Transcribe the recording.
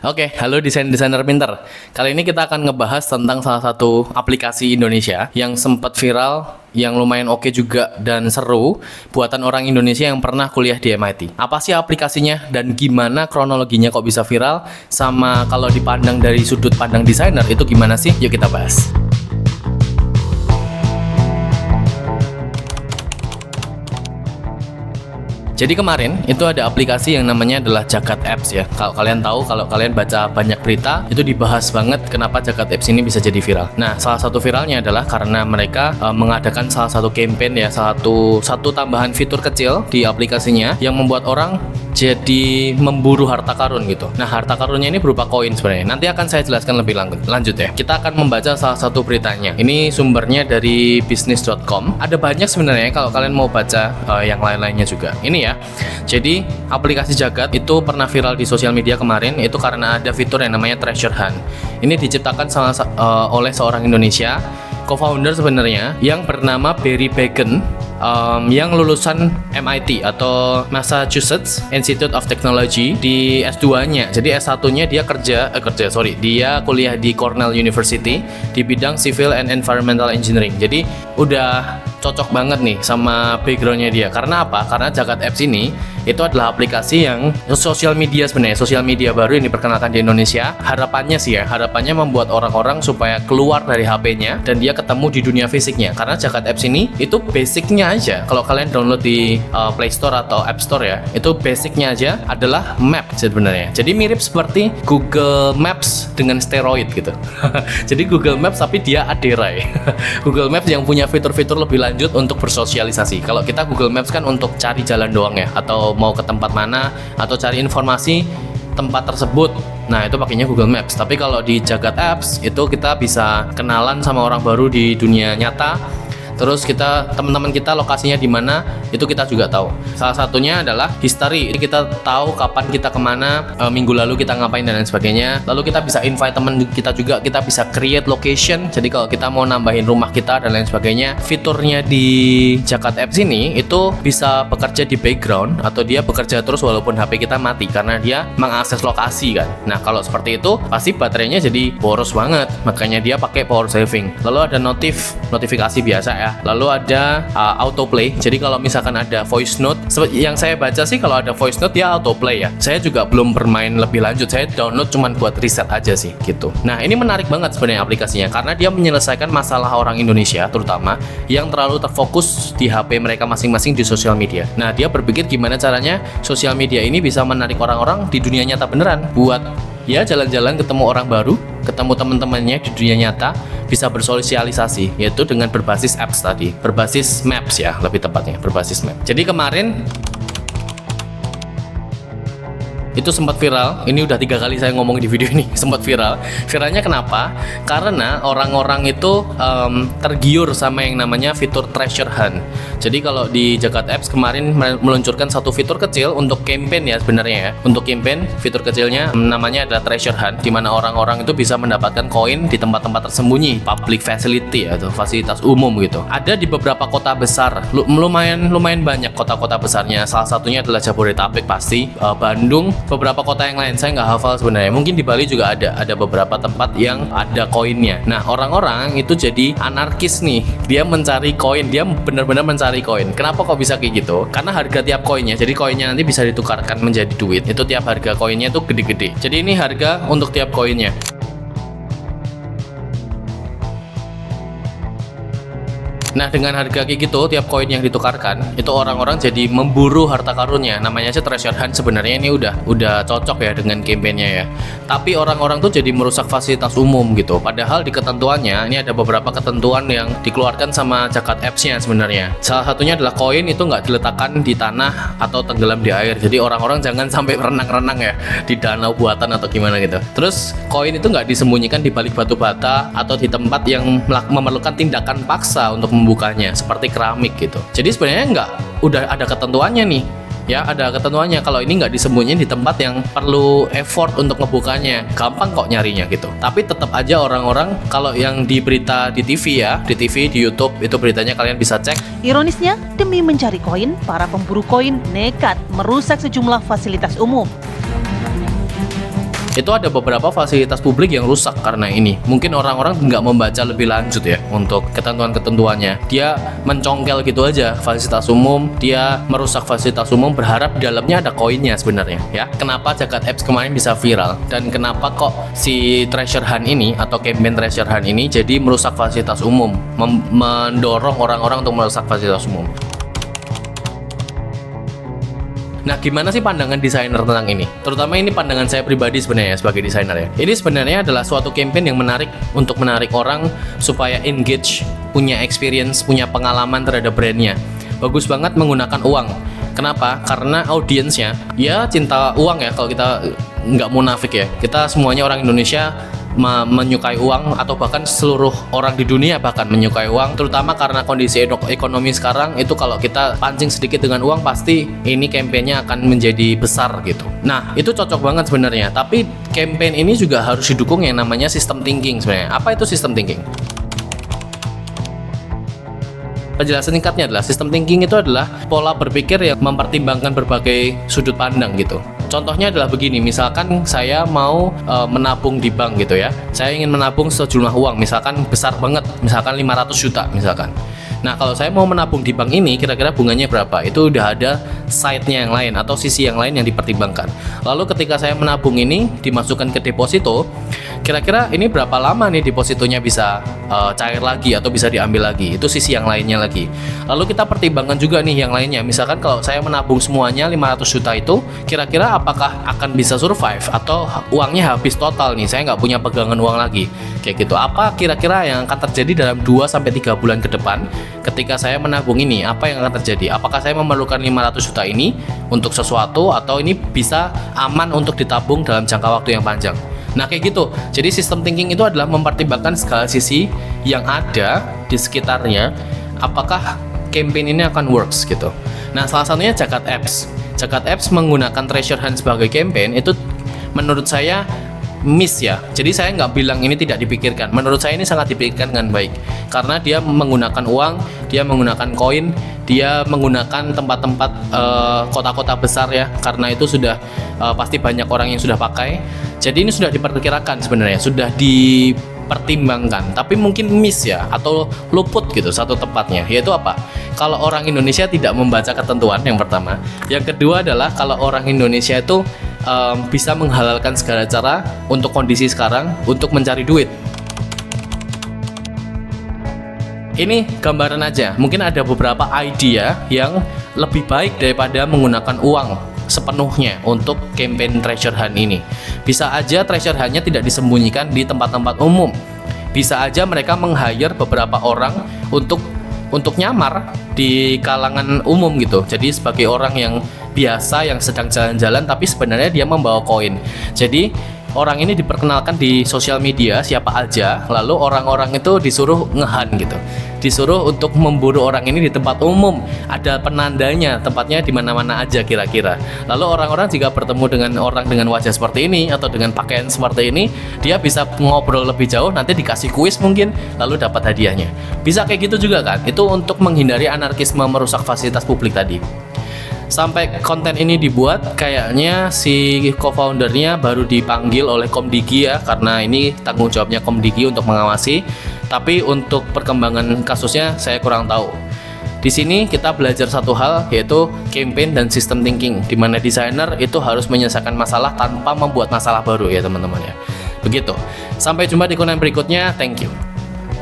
Oke, halo desainer pinter. Kali ini kita akan ngebahas tentang salah satu aplikasi Indonesia yang sempat viral, yang lumayan oke juga dan seru, buatan orang Indonesia yang pernah kuliah di MIT. Apa sih aplikasinya dan gimana kronologinya kok bisa viral? Sama kalau dipandang dari sudut pandang desainer itu gimana sih? Yuk kita bahas. Jadi kemarin itu ada aplikasi yang namanya adalah Jagat Apps ya. Kalau kalian tahu, kalau kalian baca banyak berita, itu dibahas banget kenapa Jagat Apps ini bisa jadi viral. Nah, salah satu viralnya adalah karena mereka mengadakan salah satu campaign ya, satu tambahan fitur kecil di aplikasinya yang membuat orang jadi memburu harta karun gitu. Nah, harta karunnya ini berupa koin sebenarnya. Nanti akan saya jelaskan lebih lanjut ya. Kita akan membaca salah satu beritanya. Ini sumbernya dari bisnis.com. Ada banyak sebenarnya kalau kalian mau baca yang lain-lainnya juga. Ini ya. Jadi aplikasi Jagat itu pernah viral di sosial media kemarin itu karena ada fitur yang namanya Treasure Hunt. Ini diciptakan oleh seorang Indonesia, co-founder sebenarnya, yang bernama Barry Bacon, yang lulusan MIT atau Massachusetts Institute of Technology di S2-nya. Jadi S1-nya dia dia kuliah di Cornell University di bidang Civil and Environmental Engineering. Jadi udah cocok banget nih sama backgroundnya dia. Karena apa? Karena Jagat Apps ini itu adalah aplikasi yang sosial media sebenarnya, sosial media baru yang diperkenalkan di Indonesia. Harapannya membuat orang-orang supaya keluar dari HP-nya dan dia ketemu di dunia fisiknya. Karena Jagat Apps ini itu basicnya aja, kalau kalian download di Play Store atau App Store ya, itu basicnya aja adalah map sebenarnya. Jadi mirip seperti Google Maps dengan steroid gitu. Jadi Google Maps tapi dia aderai. Google Maps yang punya fitur-fitur lebih lanjut untuk bersosialisasi. Kalau kita Google Maps kan untuk cari jalan doang ya, atau mau ke tempat mana, atau cari informasi tempat tersebut. Nah, itu pakainya Google Maps. Tapi kalau di Jagat Apps itu kita bisa kenalan sama orang baru di dunia nyata. Terus teman-teman kita lokasinya di mana itu kita juga tahu. Salah satunya adalah history. Jadi kita tahu kapan kita kemana, minggu lalu kita ngapain dan lain sebagainya. Lalu kita bisa invite teman kita juga. Kita bisa create location. Jadi kalau kita mau nambahin rumah kita dan lain sebagainya, fiturnya di Jagat Apps ini itu bisa bekerja di background atau dia bekerja terus walaupun HP kita mati karena dia mengakses lokasi kan. Nah, kalau seperti itu pasti baterainya jadi boros banget. Makanya dia pakai power saving. Lalu ada notifikasi biasa ya. Lalu ada autoplay. Jadi kalau misalkan ada voice note, yang saya baca sih kalau ada voice note dia autoplay ya. Saya juga belum bermain lebih lanjut. Saya download cuman buat riset aja sih gitu. Nah, ini menarik banget sebenarnya aplikasinya karena dia menyelesaikan masalah orang Indonesia terutama yang terlalu terfokus di HP mereka masing-masing di sosial media. Nah, dia berpikir gimana caranya sosial media ini bisa menarik orang-orang di dunia nyata beneran buat ya jalan-jalan ketemu orang baru, ketemu teman-temannya di dunia nyata, bisa bersosialisasi, yaitu dengan berbasis apps tadi, berbasis maps ya, lebih tepatnya berbasis map. Jadi kemarin itu sempat viral. Ini udah 3 kali saya ngomong di video ini sempat viral. Viralnya kenapa? Karena orang-orang itu tergiur sama yang namanya fitur Treasure Hunt. Jadi kalau di Jagat Apps kemarin meluncurkan satu fitur kecil untuk campaign ya sebenarnya ya. Untuk campaign fitur kecilnya namanya adalah Treasure Hunt, di mana orang-orang itu bisa mendapatkan koin di tempat-tempat tersembunyi, public facility atau fasilitas umum gitu. Ada di beberapa kota besar, lumayan banyak kota-kota besarnya. Salah satunya adalah Jabodetabek pasti, Bandung, beberapa kota yang lain saya nggak hafal sebenarnya. Mungkin di Bali juga ada beberapa tempat yang ada koinnya. Nah, orang-orang itu jadi anarkis nih. Dia mencari koin, dia benar-benar mencari koin. Kenapa kok bisa kayak gitu? Karena harga tiap koinnya. Jadi koinnya nanti bisa ditukarkan menjadi duit. Itu tiap harga koinnya itu gede-gede. Jadi ini harga untuk tiap koinnya. Nah, dengan harga kayak gitu, tiap koin yang ditukarkan, itu orang-orang jadi memburu harta karunnya. Namanya aja Treasure Hunt, sebenarnya ini udah cocok ya dengan campaign-nya ya. Tapi orang-orang tuh jadi merusak fasilitas umum gitu. Padahal di ketentuannya, ini ada beberapa ketentuan yang dikeluarkan sama Jagat Apps-nya sebenarnya. Salah satunya adalah koin itu nggak diletakkan di tanah atau tenggelam di air. Jadi orang-orang jangan sampai renang-renang ya di danau buatan atau gimana gitu. Terus koin itu nggak disembunyikan di balik batu bata atau di tempat yang memerlukan tindakan paksa untuk membukanya seperti keramik gitu. Jadi sebenarnya udah ada ketentuannya nih. Ya, ada ketentuannya. Kalau ini nggak disembunyiin di tempat yang perlu effort untuk ngebukanya, gampang kok nyarinya gitu. Tapi tetap aja orang-orang, kalau yang di berita di TV ya, di TV, di YouTube, itu beritanya kalian bisa cek. Ironisnya, demi mencari koin, para pemburu koin nekat merusak sejumlah fasilitas umum. itu ada beberapa fasilitas publik yang rusak karena ini. Mungkin orang-orang nggak membaca lebih lanjut ya untuk ketentuan-ketentuannya. Dia mencongkel gitu aja fasilitas umum, dia merusak fasilitas umum berharap di dalamnya ada koinnya sebenarnya ya. Kenapa Jagat Apps kemarin bisa viral dan kenapa kok si treasure hunt ini atau campaign treasure hunt ini jadi merusak fasilitas umum, mendorong orang-orang untuk merusak fasilitas umum. Nah, gimana sih pandangan desainer tentang ini? Terutama ini pandangan saya pribadi sebenarnya sebagai desainer ya. Ini sebenarnya adalah suatu campaign yang menarik untuk menarik orang supaya engage, punya experience, punya pengalaman terhadap brandnya. Bagus banget menggunakan uang. Kenapa? Karena audiensnya ya cinta uang ya, kalau kita nggak munafik ya. Kita semuanya orang Indonesia menyukai uang, atau bahkan seluruh orang di dunia bahkan menyukai uang, terutama karena kondisi ekonomi sekarang itu kalau kita pancing sedikit dengan uang pasti ini kampanyenya akan menjadi besar gitu. Nah, itu cocok banget sebenarnya, tapi campaign ini juga harus didukung yang namanya system thinking sebenarnya. Apa itu system thinking? Penjelasan singkatnya adalah sistem thinking itu adalah pola berpikir yang mempertimbangkan berbagai sudut pandang gitu. Contohnya adalah begini, misalkan saya mau menabung di bank gitu ya. Saya ingin menabung sejumlah uang, misalkan besar banget, misalkan 500 juta misalkan. Nah, kalau saya mau menabung di bank ini, kira-kira bunganya berapa? Itu udah ada side-nya yang lain atau sisi yang lain yang dipertimbangkan. Lalu ketika saya menabung ini dimasukkan ke deposito, kira-kira ini berapa lama nih depositonya bisa cair lagi atau bisa diambil lagi? Itu sisi yang lainnya lagi. Lalu kita pertimbangkan juga nih yang lainnya. Misalkan kalau saya menabung semuanya 500 juta itu, kira-kira apakah akan bisa survive atau uangnya habis total nih? Saya nggak punya pegangan uang lagi. Kayak gitu. Apa kira-kira yang akan terjadi dalam 2-3 bulan ke depan ketika saya menabung ini? Apa yang akan terjadi? Apakah saya memerlukan 500 juta ini untuk sesuatu atau ini bisa aman untuk ditabung dalam jangka waktu yang panjang? Nah, kayak gitu. Jadi sistem thinking itu adalah mempertimbangkan segala sisi yang ada di sekitarnya. Apakah campaign ini akan works gitu. Nah, salah satunya Jagat Apps. Jagat Apps menggunakan treasure hunt sebagai campaign itu menurut saya miss ya. Jadi saya nggak bilang ini tidak dipikirkan. Menurut saya ini sangat dipikirkan dengan baik. Karena dia menggunakan uang, dia menggunakan koin, dia menggunakan tempat-tempat kota-kota besar ya. Karena itu sudah pasti banyak orang yang sudah pakai. Jadi ini sudah diperkirakan sebenarnya, sudah dipertimbangkan. Tapi mungkin miss ya, atau luput gitu satu tempatnya. Yaitu apa? Kalau orang Indonesia tidak membaca ketentuan yang pertama. Yang kedua adalah kalau orang Indonesia itu bisa menghalalkan segala cara untuk kondisi sekarang untuk mencari duit. Ini gambaran aja, mungkin ada beberapa idea yang lebih baik daripada menggunakan uang sepenuhnya untuk campaign treasure hunt ini. Bisa aja treasure hunt-nya tidak disembunyikan di tempat-tempat umum. Bisa aja mereka meng-hire beberapa orang untuk nyamar di kalangan umum gitu. Jadi sebagai orang yang biasa yang sedang jalan-jalan tapi sebenarnya dia membawa koin. Jadi orang ini diperkenalkan di sosial media siapa aja, lalu orang-orang itu disuruh ngehan gitu. Disuruh untuk memburu orang ini di tempat umum. Ada penandanya, tempatnya di mana-mana aja kira-kira. Lalu orang-orang jika bertemu dengan orang dengan wajah seperti ini atau dengan pakaian seperti ini, dia bisa ngobrol lebih jauh, nanti dikasih kuis mungkin, lalu dapat hadiahnya. Bisa kayak gitu juga kan? Itu untuk menghindari anarkisme merusak fasilitas publik tadi. Sampai konten ini dibuat, kayaknya si co-foundernya baru dipanggil oleh Komdigi ya, karena ini tanggung jawabnya Komdigi untuk mengawasi. Tapi untuk perkembangan kasusnya saya kurang tahu. Di sini kita belajar satu hal, yaitu campaign dan system thinking, di mana desainer itu harus menyelesaikan masalah tanpa membuat masalah baru ya teman-teman ya. Begitu. Sampai jumpa di konten berikutnya. Thank you.